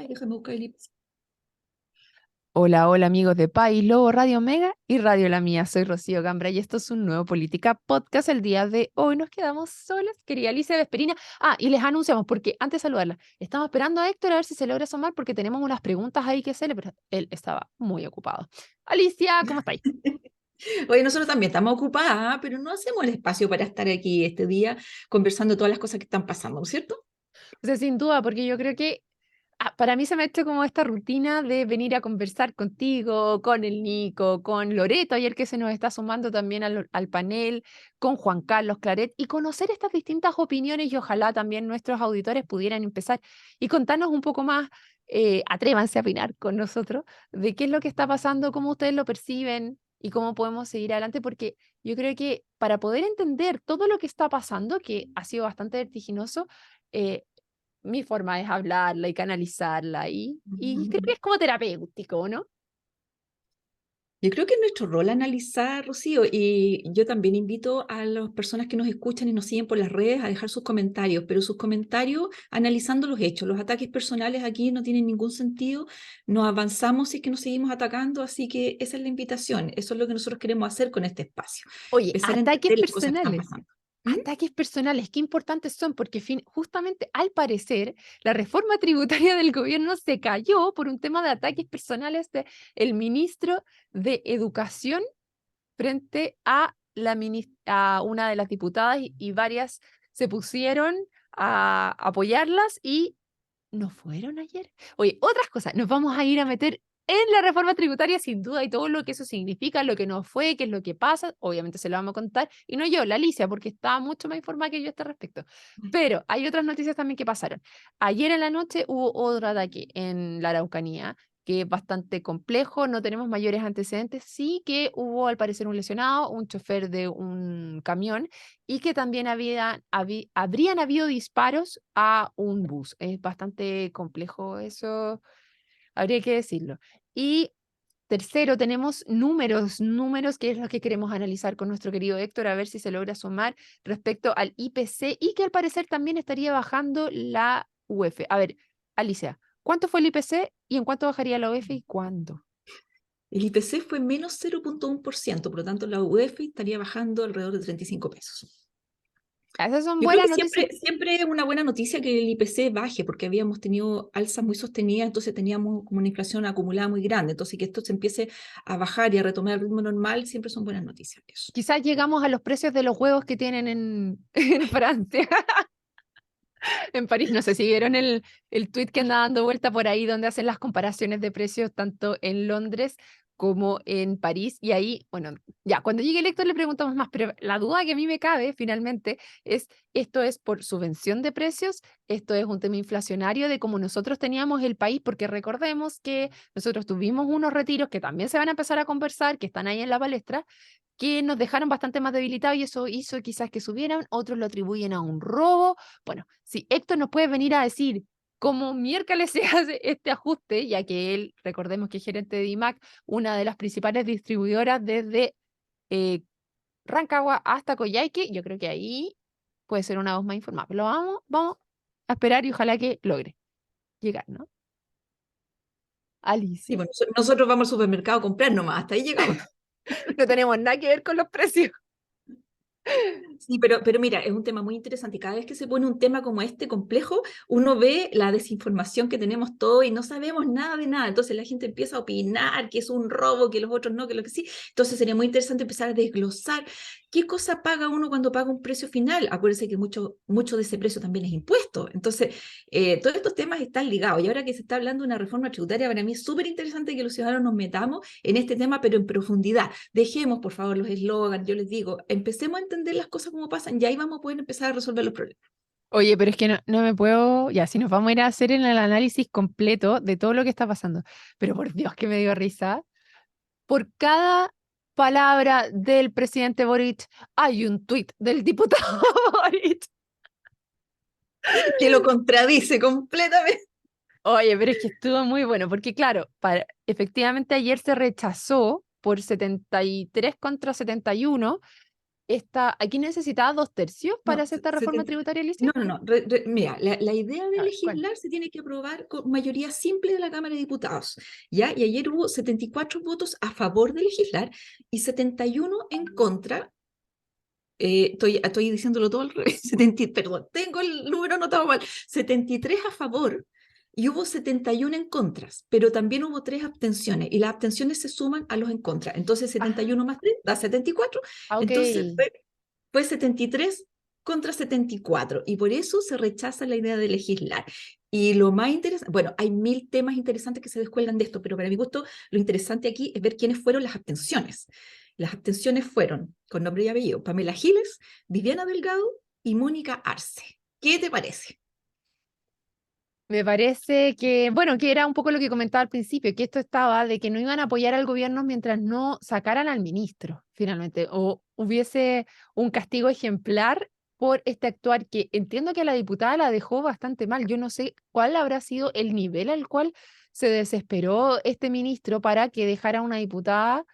Ay, déjame buscar el IPC. Hola, hola amigos de Pai, Lobo, Radio Mega y Radio La Mía. Soy Rocío Gambra y esto es un nuevo Política Podcast. El día de hoy nos quedamos solas, querida Alicia Vesperina. Y les anunciamos, porque antes de saludarla, estamos esperando a Héctor a ver si se logra asomar porque tenemos unas preguntas ahí que hacerle, pero él estaba muy ocupado. Alicia, ¿cómo estáis? Oye, nosotros también estamos ocupadas, pero no hacemos el espacio para estar aquí este día conversando todas las cosas que están pasando, ¿no es cierto? O sea, sin duda, porque yo creo que para mí se me ha hecho como esta rutina de venir a conversar contigo, con el Nico, con Loreto, ayer que se nos está sumando también al panel, con Juan Carlos Claret, y conocer estas distintas opiniones y ojalá también nuestros auditores pudieran empezar y contarnos un poco más, atrévanse a opinar con nosotros, de qué es lo que está pasando, cómo ustedes lo perciben y cómo podemos seguir adelante, porque yo creo que para poder entender todo lo que está pasando, que ha sido bastante vertiginoso, eh, mi forma es hablarla y canalizarla y creo que es como terapéutico, ¿no? Yo creo que es nuestro rol analizar, Rocío, y yo también invito a las personas que nos escuchan y nos siguen por las redes a dejar sus comentarios, pero sus comentarios analizando los hechos. Los ataques personales aquí no tienen ningún sentido, no avanzamos si es que nos seguimos atacando, así que esa es la invitación, eso es lo que nosotros queremos hacer con este espacio, Oye, empezar a entender las cosas que están pasando. ¿Mm? ataques personales, qué importantes son, porque justamente al parecer la reforma tributaria del gobierno se cayó por un tema de ataques personales de el ministro de Educación frente a, a una de las diputadas y varias se pusieron a apoyarlas y no fueron ayer. Oye, otras cosas, nos vamos a ir a meter en la reforma tributaria sin duda y todo lo que eso significa, lo que no fue, qué es lo que pasa, obviamente se lo vamos a contar, y no yo, la Alicia, porque está mucho más informada que yo a este respecto. Pero hay otras noticias también que pasaron. Ayer en la noche hubo otro ataque en la Araucanía, que es bastante complejo, no tenemos mayores antecedentes, sí que hubo al parecer un lesionado, un chofer de un camión, y que también habrían habido disparos a un bus. Es bastante complejo eso, habría que decirlo. Y tercero, tenemos números, que es lo que queremos analizar con nuestro querido Héctor, a ver si se logra sumar respecto al IPC y que al parecer también estaría bajando la UF. A ver, Alicia, ¿cuánto fue el IPC y en cuánto bajaría la UF y cuándo? El IPC fue menos 0,1%, por lo tanto la UEF estaría bajando alrededor de 35 pesos. Esas son Yo creo buenas que noticias. siempre es una buena noticia que el IPC baje, porque habíamos tenido alzas muy sostenidas, entonces teníamos como una inflación acumulada muy grande. Entonces, que esto se empiece a bajar y a retomar el ritmo normal, siempre son buenas noticias. Eso. Quizás llegamos a los precios de los huevos que tienen en Francia. En París, no sé si vieron el tweet que anda dando vuelta por ahí donde hacen las comparaciones de precios tanto en Londres como en París. Y ahí, bueno, ya, cuando llegue el lector le preguntamos más, pero la duda que a mí me cabe finalmente es, ¿esto es por subvención de precios? ¿Esto es un tema inflacionario de cómo nosotros teníamos el país? Porque recordemos que nosotros tuvimos unos retiros que también se van a empezar a conversar, que están ahí en la palestra, que nos dejaron bastante más debilitados y eso hizo quizás que subieran, otros lo atribuyen a un robo. Bueno, si Héctor nos puede venir a decir cómo miércoles se hace este ajuste, ya que él, recordemos que es gerente de IMAC, una de las principales distribuidoras desde eh, Rancagua hasta Coyhaique, yo creo que ahí puede ser una voz más informada. Pero vamos a esperar y ojalá que logre llegar, ¿no? Sí, Alicia, bueno, nosotros vamos al supermercado a comprar nomás, hasta ahí llegamos. no tenemos nada que ver con los precios. Sí, pero mira, es un tema muy interesante y cada vez que se pone un tema como este complejo, uno ve la desinformación que tenemos todo y no sabemos nada de nada. Entonces la gente empieza a opinar que es un robo, que los otros no, que lo que sí. Entonces sería muy interesante empezar a desglosar qué cosa paga uno cuando paga un precio final. Acuérdense que mucho de ese precio también es impuesto. Entonces, todos estos temas están ligados. Y ahora que se está hablando de una reforma tributaria, para mí es súper interesante que los ciudadanos nos metamos en este tema, pero en profundidad. Dejemos, por favor, los eslogans, yo les digo, empecemos a entender las cosas como pasan y ahí vamos a poder empezar a resolver los problemas. Oye, pero es que no me puedo, ya, si nos vamos a ir a hacer el análisis completo de todo lo que está pasando, pero por Dios que me dio risa, por cada palabra del presidente Boric hay un tuit del diputado Boric. Que lo contradice completamente. Oye, pero es que estuvo muy bueno, porque claro, efectivamente ayer se rechazó por 73 contra 71 aquí necesitaba 2/3 para No, hacer esta reforma tributaria, Alicia. no, no, no. Mira, la idea de A ver, ¿cuál? legislar se tiene que aprobar con mayoría simple de la Cámara de Diputados, ¿ya? Y ayer hubo 74 votos a favor de legislar y 71 en contra. Estoy diciéndolo todo al revés. 70, perdón, tengo el número anotado mal. 73 a favor y hubo 71 en contras, pero también hubo 3 abstenciones y las abstenciones se suman a los en contra. Entonces Ah, 71 más 3 da 74. ok. Entonces fue 73 contra 74 y por eso se rechaza la idea de legislar. Y lo más interesante, bueno, hay 1000 temas interesantes que se descuelgan de esto, pero para mi gusto lo interesante aquí es ver quiénes fueron las abstenciones. Las abstenciones fueron, con nombre y apellido, Pamela Giles, Viviana Delgado y Mónica Arce. ¿Qué te parece? Me parece que, bueno, que era un poco lo que comentaba al principio, que esto estaba de que no iban a apoyar al gobierno mientras no sacaran al ministro, finalmente, o hubiese un castigo ejemplar por este actuar que entiendo que a la diputada la dejó bastante mal. Yo no sé cuál habrá sido el nivel al cual se desesperó este ministro para que dejara a una diputada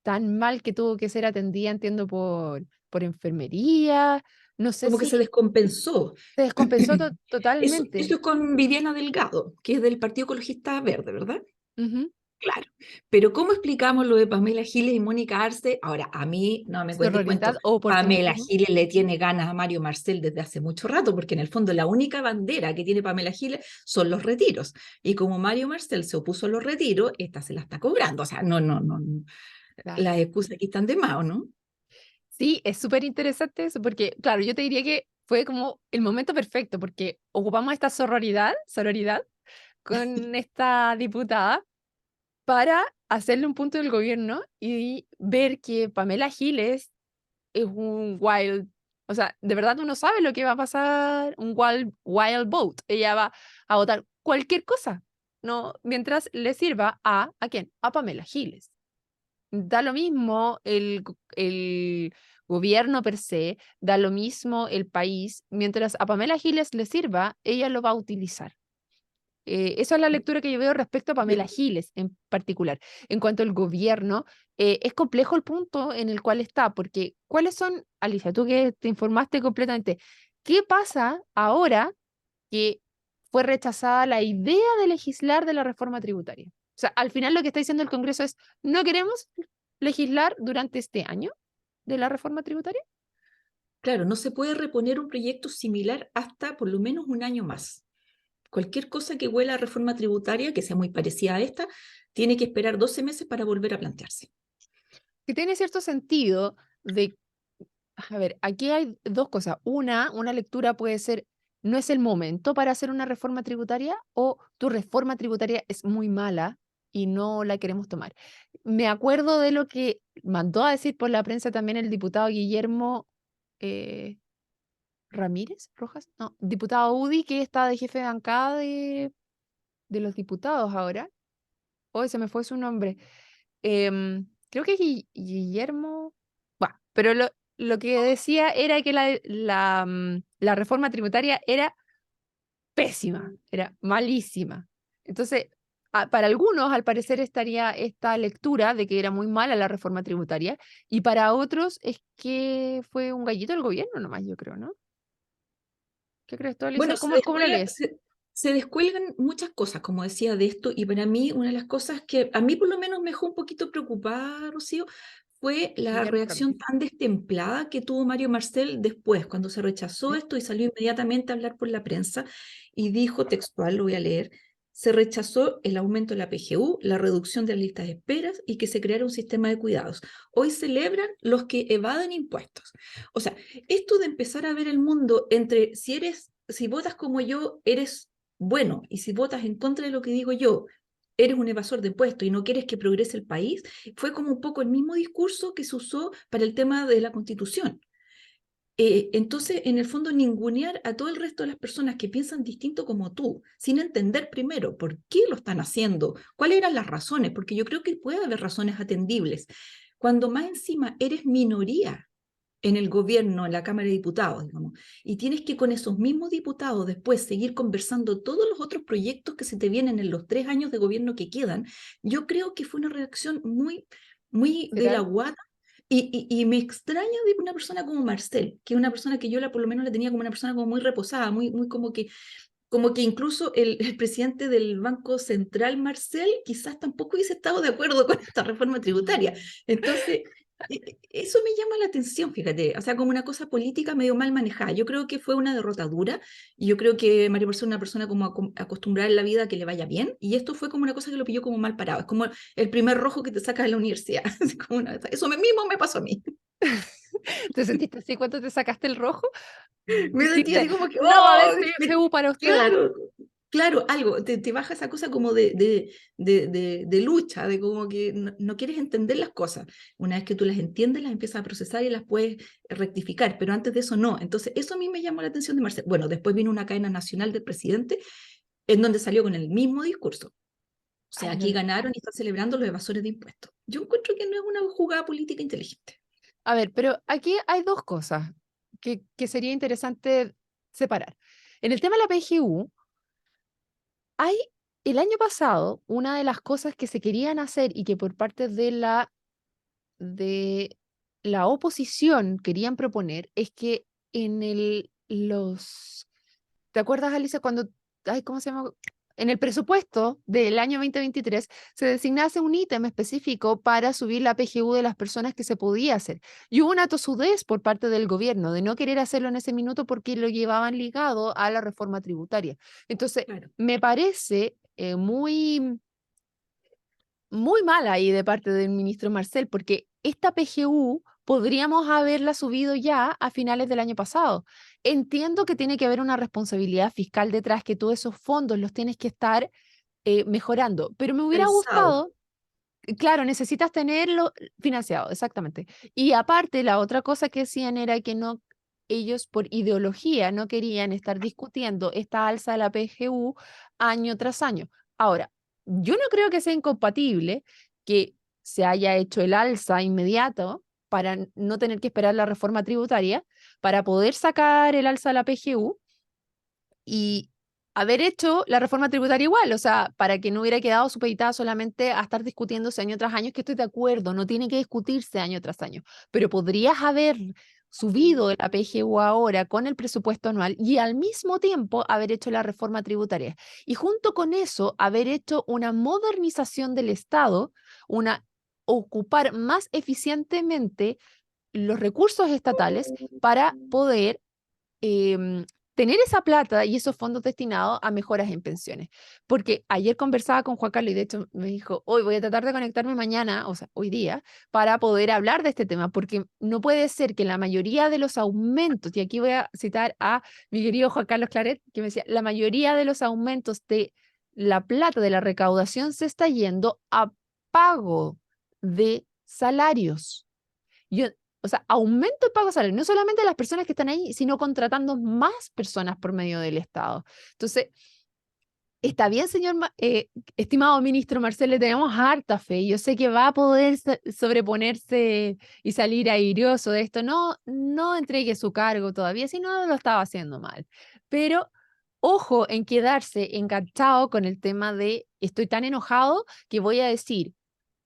tan mal que tuvo que ser atendida, entiendo, por enfermería. No sé Como que si se descompensó. se descompensó Eso totalmente. es con Viviana Delgado, que es del Partido Ecologista Verde, ¿verdad? Ujú. Claro. Pero ¿cómo explicamos lo de Pamela Giles y Mónica Arce? Ahora, a mí no me cuentes Sororidad cuento. o Pamela oportunismo. Giles le tiene ganas a Mario Marcel desde hace mucho rato, porque en el fondo la única bandera que tiene Pamela Giles son los retiros. Y como Mario Marcel se opuso a los retiros, esta se la está cobrando. O sea, no. Claro. Las excusas aquí están de más, ¿o no? Sí, es súper interesante eso, porque, claro, yo te diría que fue como el momento perfecto, porque ocupamos esta sororidad con esta diputada para hacerle un punto del gobierno y ver que Pamela Giles es un wild, o sea, de verdad uno sabe lo que va a pasar, un wild vote. Ella va a votar cualquier cosa, no, mientras le sirva ¿a quién? A Pamela Giles. Da lo mismo el gobierno per se, da lo mismo el país, mientras a Pamela Giles le sirva, ella lo va a utilizar. Esa es la lectura que yo veo respecto a Yo- Pamela Giles en particular. En cuanto al gobierno, es complejo el punto en el cual está, porque ¿cuáles son, Alicia, tú que te informaste completamente, qué pasa ahora que fue rechazada la idea de legislar de la reforma tributaria? O sea, al final lo que está diciendo el Congreso es, no queremos legislar durante este año de la reforma tributaria. Claro, no se puede reponer un proyecto similar hasta por lo menos un año más. Cualquier cosa que huela a reforma tributaria, que sea muy parecida a esta, tiene que esperar 12 meses para volver a plantearse. Que tiene cierto sentido de, a ver, aquí hay dos cosas. Una lectura puede ser, no es el momento para hacer una reforma tributaria o tu reforma tributaria es muy mala y no la queremos tomar. Me acuerdo de lo que mandó a decir por la prensa también el diputado Guillermo eh, Ramírez Rojas, no, diputado UDI que está de jefe de bancada de los diputados ahora. Hoy se me fue su nombre. Creo que es Guillermo. Bueno, pero lo que decía era que la reforma tributaria era pésima, era malísima. Entonces, para algunos, al parecer, estaría esta lectura de que era muy mala la reforma tributaria, y para otros es que fue un gallito del gobierno nomás, yo creo, ¿no? ¿Qué crees tú, Bueno, Alicia? ¿Cómo lo lees? se descuelgan muchas cosas, como decía, de esto, y para mí una de las cosas que a mí por lo menos me dejó un poquito preocupada, Rocío, fue la Guillermo reacción Ramírez. tan destemplada que tuvo Mario Marcel después, cuando se rechazó ¿Mm? esto y salió inmediatamente a hablar por la prensa y dijo textual, lo voy a leer, se rechazó el aumento de la PGU, la reducción de las listas de esperas y que se creara un sistema de cuidados. Hoy celebran los que evaden impuestos. O sea, esto de empezar a ver el mundo entre si votas como yo, eres bueno, y si votas en contra de lo que digo yo, eres un evasor de impuestos y no quieres que progrese el país, fue como un poco el mismo discurso que se usó para el tema de la Constitución. Entonces, en el fondo, ningunear a todo el resto de las personas que piensan distinto como tú, sin entender primero por qué lo están haciendo, cuáles eran las razones, porque yo creo que puede haber razones atendibles. Cuando más encima eres minoría en el gobierno, en la Cámara de Diputados, digamos, y tienes que con esos mismos diputados después seguir conversando todos los otros proyectos que se te vienen en los 3 años de gobierno que quedan, yo creo que fue una reacción muy de la Literal. guata Y me extraña de una persona como Marcel, que es una persona que yo por lo menos la tenía como una persona como muy reposada, muy como que incluso el presidente del Banco Central, Marcel, quizás tampoco hubiese estado de acuerdo con esta reforma tributaria. Entonces, eso me llama la atención, fíjate, o sea, como una cosa política medio mal manejada. Yo creo que fue una derrotadura y yo creo que Mario Marcel es una persona como acostumbrada en la vida a que le vaya bien y esto fue como una cosa que lo pilló como mal parado. Es como el primer rojo que te sacas de la universidad. Eso mismo me pasó a mí. ¿Te sentiste así cuando te sacaste el rojo? Me sentí Dijiste, así como que, no va a ¡oh! haber PFU para usted. Claro, claro, algo, te baja esa cosa como de lucha, de como que no quieres entender las cosas. Una vez que tú las entiendes, las empiezas a procesar y las puedes rectificar, pero antes de eso no. Entonces, eso a mí me llamó la atención de Marcel. Bueno, después vino una cadena nacional del presidente en donde salió con el mismo discurso. O sea, Ay, no aquí lo- ganaron y están celebrando los evasores de impuestos. Yo encuentro que no es una jugada política inteligente. A ver, pero aquí hay dos cosas que sería interesante separar. En el tema de la PGU, hay el año pasado una de las cosas que se querían hacer y que por parte de la oposición querían proponer es que en ¿te acuerdas, Alicia, cuando, ay, ¿cómo se llama? En el presupuesto del año 2023 se designase un ítem específico para subir la PGU de las personas que se podía hacer. Y hubo una tosudez por parte del gobierno de no querer hacerlo en ese minuto porque lo llevaban ligado a la reforma tributaria. Entonces, Claro. me parece muy mal ahí de parte del ministro Marcel, porque esta PGU podríamos haberla subido ya a finales del año pasado. Entiendo que tiene que haber una responsabilidad fiscal detrás, que todos esos fondos los tienes que estar mejorando, pero me hubiera Pensado. gustado, claro, necesitas tenerlo financiado, exactamente. Y aparte, la otra cosa que decían era que no, ellos por ideología no querían estar discutiendo esta alza de la PGU año tras año. Ahora, yo no creo que sea incompatible que se haya hecho el alza inmediato para no tener que esperar la reforma tributaria, para poder sacar el alza de la PGU y haber hecho la reforma tributaria igual, o sea, para que no hubiera quedado supeditada solamente a estar discutiéndose año tras año, que estoy de acuerdo, no tiene que discutirse año tras año, pero podrías haber subido la PGU ahora con el presupuesto anual y al mismo tiempo haber hecho la reforma tributaria. Y junto con eso, haber hecho una modernización del Estado, una ocupar más eficientemente los recursos estatales para poder em, tener esa plata y esos fondos destinados a mejoras en pensiones. Porque ayer conversaba con Juan Carlos y de hecho me dijo, hoy voy a tratar de conectarme mañana, o sea, hoy día, para poder hablar de este tema, porque no puede ser que la mayoría de los aumentos, y aquí voy a citar a mi querido Juan Carlos Claret, que me decía, la mayoría de los aumentos de la plata de la recaudación se está yendo a pago de salarios. Yo, o sea, aumento el pago salarial, no solamente a las personas que están ahí, sino contratando más personas por medio del Estado. Entonces, está bien, señor, estimado ministro Marcel, le tenemos harta fe. Yo sé que va a poder sobreponerse y salir airioso de esto. No, no entregue su cargo todavía, si no lo estaba haciendo mal. Pero ojo en quedarse enganchado con el tema de estoy tan enojado que voy a decir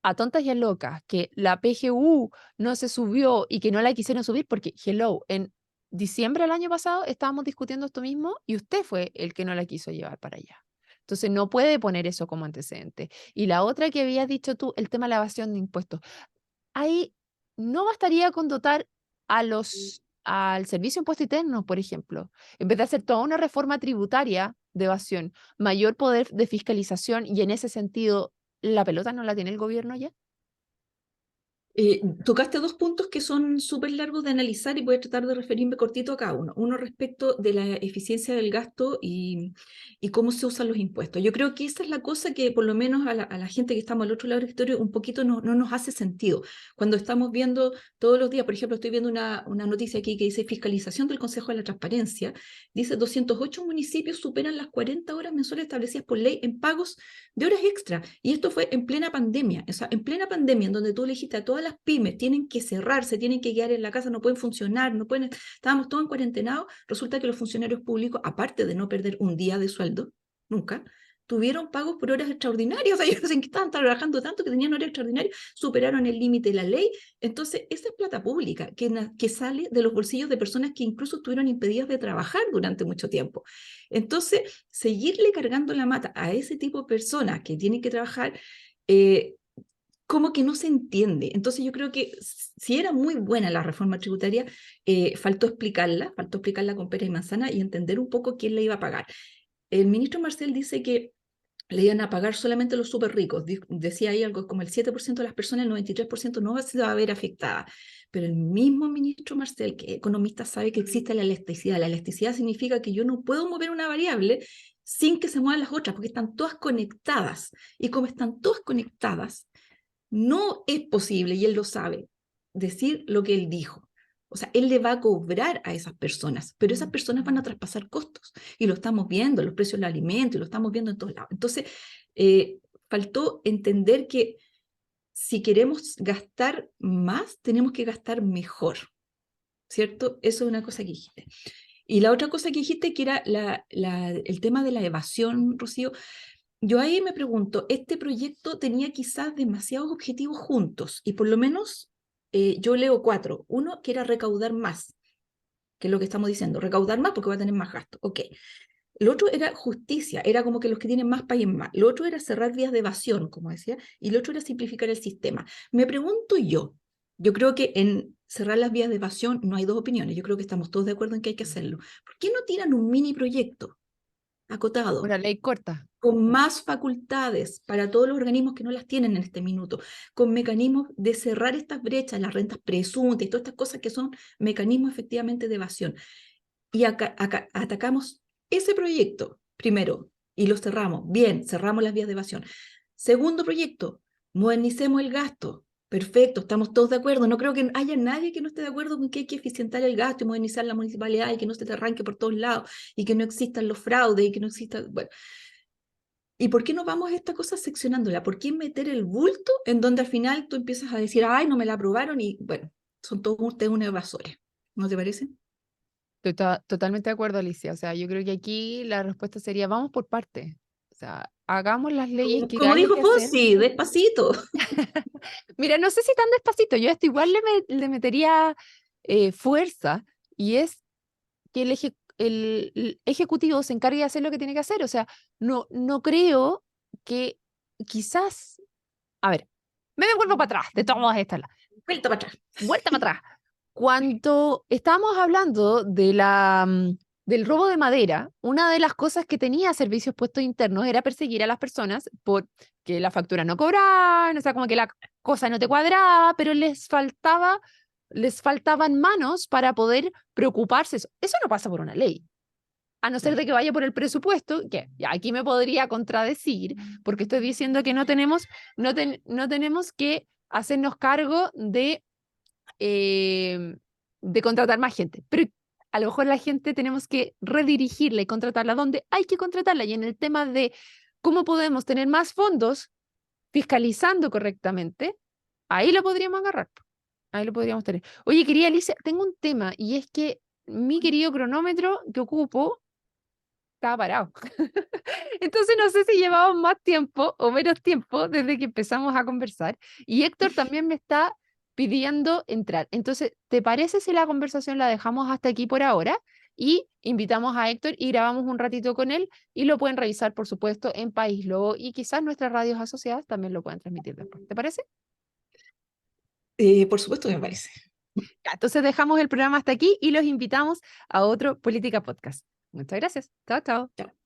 a tontas y a locas que la PGU no se subió y que no la quisieron subir porque, hello, en diciembre del año pasado estábamos discutiendo esto mismo y usted fue el que no la quiso llevar para allá. Entonces no puede poner eso como antecedente. Y la otra que habías dicho tú, el tema de la evasión de impuestos. Ahí no bastaría con dotar al Servicio de Impuesto Interno, por ejemplo, en vez de hacer toda una reforma tributaria de evasión, mayor poder de fiscalización y en ese sentido, ¿la pelota no la tiene el gobierno ya? Tocaste dos puntos que son súper largos de analizar y voy a tratar de referirme cortito a cada uno. Uno respecto de la eficiencia del gasto y cómo se usan los impuestos. Yo creo que esa es la cosa que por lo menos a la gente que estamos al otro lado del escritorio un poquito no nos hace sentido. Cuando estamos viendo todos los días, por ejemplo, estoy viendo una noticia aquí que dice fiscalización del Consejo de la Transparencia, dice 208 municipios superan las 40 horas mensuales establecidas por ley en pagos de horas extra. Y esto fue en plena pandemia, o sea, en plena pandemia, en donde tú le dijiste a todas las pymes, tienen que cerrar, se tienen que quedar en la casa, no pueden funcionar, no pueden, estábamos todos en cuarentenados, resulta que los funcionarios públicos, aparte de no perder un día de sueldo, nunca, tuvieron pagos por horas extraordinarias, o sea, ellos en que estaban trabajando tanto que tenían horas extraordinarias, superaron el límite de la ley. Entonces, esa es plata pública que sale de los bolsillos de personas que incluso estuvieron impedidas de trabajar durante mucho tiempo. Entonces, seguirle cargando la mata a ese tipo de personas que tienen que trabajar, como que no se entiende. Entonces yo creo que si era muy buena la reforma tributaria, faltó explicarla con pera y manzana y entender un poco quién le iba a pagar. El ministro Marcel dice que le iban a pagar solamente a los súper ricos. Decía ahí algo como el 7% de las personas, el 93% no se va a ver afectada. Pero el mismo ministro Marcel, que es economista, sabe que existe la elasticidad. La elasticidad significa que yo no puedo mover una variable sin que se muevan las otras, porque están todas conectadas. Y como están todas conectadas, no es posible, y él lo sabe, decir lo que él dijo. O sea, él le va a cobrar a esas personas, pero esas personas van a traspasar costos. Y lo estamos viendo, los precios de los alimentos, y lo estamos viendo en todos lados. Entonces, faltó entender que si queremos gastar más, tenemos que gastar mejor, ¿cierto? Eso es una cosa que dijiste. Y la otra cosa que dijiste, que era el tema de la evasión, Rocío, yo ahí me pregunto, este proyecto tenía quizás demasiados objetivos juntos y por lo menos yo leo 4. Uno, que era recaudar más, que es lo que estamos diciendo, recaudar más porque va a tener más gasto. Ok. Lo otro era justicia, era como que los que tienen más paguen más. Lo otro era cerrar vías de evasión, como decía, y lo otro era simplificar el sistema. Me pregunto yo creo que en cerrar las vías de evasión no hay dos opiniones, yo creo que estamos todos de acuerdo en que hay que hacerlo. ¿Por qué no tiran un mini proyecto acotado, Una ley corta. con más facultades para todos los organismos que no las tienen en este minuto, con mecanismos de cerrar estas brechas, las rentas presuntas y todas estas cosas que son mecanismos efectivamente de evasión? Y acá atacamos ese proyecto primero y lo cerramos. Bien, cerramos las vías de evasión. Segundo proyecto, modernicemos el gasto. Perfecto, estamos todos de acuerdo. No creo que haya nadie que no esté de acuerdo con que hay que eficientar el gasto y modernizar la municipalidad y que no se te arranque por todos lados y que no existan los fraudes y que no exista... Bueno, ¿y por qué no vamos a esta cosa seccionándola? ¿Por qué meter el bulto en donde al final tú empiezas a decir, ay, no me la aprobaron? Y bueno, son todos ustedes unos evasores. ¿No te parece? Estoy totalmente de acuerdo, Alicia. O sea, yo creo que aquí la respuesta sería, vamos por partes. O sea, hagamos las leyes que Como haya dijo que hacer. Fossi, despacito. Mira, no sé si tan despacito, yo a esto igual le metería fuerza, y es que el ejecutivo se encargue de hacer lo que tiene que hacer. O sea, no creo que quizás, a ver, me devuelvo para atrás de todas estas, Vuelta para atrás. vuelta para atrás. Cuando estábamos hablando del robo de madera, una de las cosas que tenía Servicios Puestos Internos era perseguir a las personas por que la factura no cobraban, o sea, como que la cosa no te cuadraba, pero les faltaban manos para poder preocuparse. Eso no pasa por una ley, a no ser de que vaya por el presupuesto, que ya aquí me podría contradecir, porque estoy diciendo que no tenemos que hacernos cargo de contratar más gente, pero a lo mejor la gente tenemos que redirigirla y contratarla donde hay que contratarla. Y en el tema de cómo podemos tener más fondos fiscalizando correctamente, ahí lo podríamos agarrar. Ahí lo podríamos tener. Oye, querida Alicia, tengo un tema, y es que mi querido cronómetro que ocupo estaba parado. Entonces no sé si llevamos más tiempo o menos tiempo desde que empezamos a conversar. Y Héctor también me está pidiendo entrar. Entonces, ¿te parece si la conversación la dejamos hasta aquí por ahora? Y invitamos a Héctor y grabamos un ratito con él, y lo pueden revisar, por supuesto, en País Lobo, y quizás nuestras radios asociadas también lo puedan transmitir después. ¿Te parece? Por supuesto que me parece. Ya, entonces dejamos el programa hasta aquí y los invitamos a otro Política Podcast. Muchas gracias. Chao, chao. Chao.